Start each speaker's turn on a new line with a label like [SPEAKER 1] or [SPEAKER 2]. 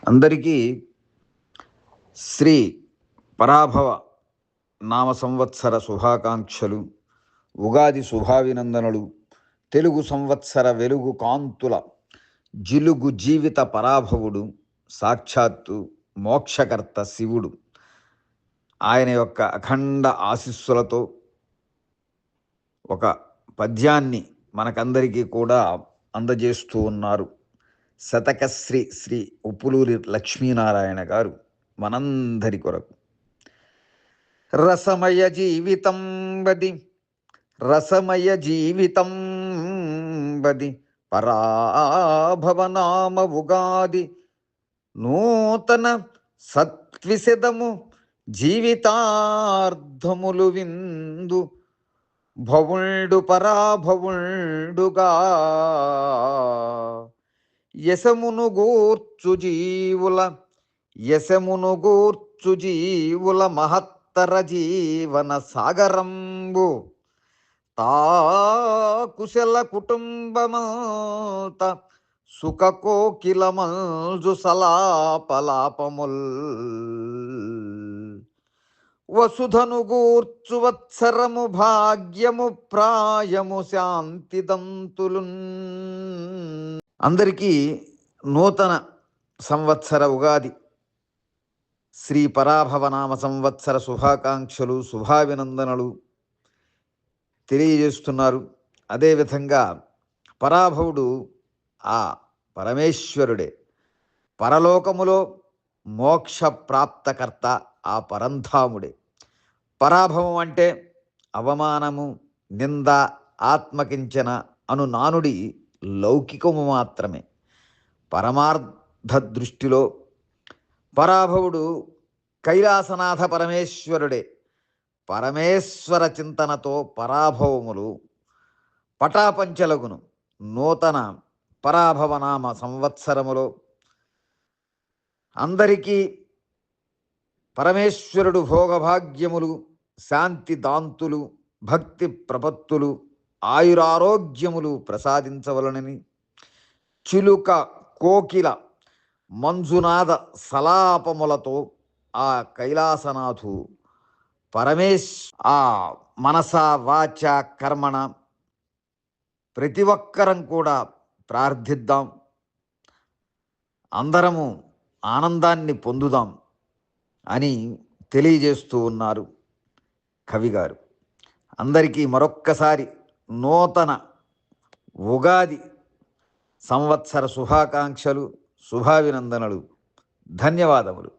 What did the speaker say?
[SPEAKER 1] అందరికీ శ్రీ పరాభవ నామ సంవత్సర శుభాకాంక్షలు, ఉగాది శుభాభినందనలు. తెలుగు సంవత్సర వెలుగు కాంతుల జిలుగు జీవిత పరాభవుడు సాక్షాత్తు మోక్షకర్త శివుడు. ఆయన యొక్క అఖండ ఆశీస్సులతో ఒక పద్యాన్ని మనకందరికీ కూడా అందజేస్తూ ఉన్నారు శతకశ్రీ శ్రీ ఉప్పులూరి లక్ష్మీనారాయణ గారు మనందరి కొరకు. రసమయ జీవితం బది రసమయ జీవితం బది పరాభవనామ ఉగాది నూతన సత్విశదము జీవితార్థములు విందు భవుండు పరాభవుండుగా యశమును గూర్చు జీవుల మహత్తర జీవన సాగరంబు తా కుశల కుటుంబమంత సుఖ కోకిలమంజు సలాపలాపముల్ వసుధను గూర్చు వత్సరము భాగ్యము ప్రాయము శాంతిదంతులున్. అందరికీ నూతన సంవత్సర ఉగాది శ్రీ పరాభవనామ సంవత్సర శుభాకాంక్షలు, శుభాభినందనలు తెలియజేస్తున్నారు. అదేవిధంగా పరాభవుడు ఆ పరమేశ్వరుడే, పరలోకములో మోక్ష ప్రాప్తకర్త ఆ పరంధాముడే. పరాభవం అంటే అవమానము, నింద, ఆత్మకించన అను నానుడి లౌకికము మాత్రమే. పరమార్థ దృష్టిలో పరాభవుడు కైలాసనాథ పరమేశ్వరుడే. పరమేశ్వర చింతనతో పరాభవములు పటాపంచలగును. నూతన పరాభవనామ సంవత్సరములో అందరికీ పరమేశ్వరుడు భోగభాగ్యములు, శాంతి దాంతులు, భక్తి ప్రపత్తులు, ఆయురారోగ్యములు ప్రసాదించవలనని చిలుక కోకిల మంజునాథ సలాపములతో ఆ కైలాసనాథు ఆ మనస వాచ కర్మణ ప్రతి ఒక్కరం కూడా ప్రార్థిద్దాం. అందరము ఆనందాన్ని పొందుదాం అని తెలియజేస్తూ ఉన్నారు కవిగారు. అందరికీ మరొక్కసారి నూతన ఉగాది సంవత్సర శుభాకాంక్షలు, శుభాభినందనలు. ధన్యవాదములు.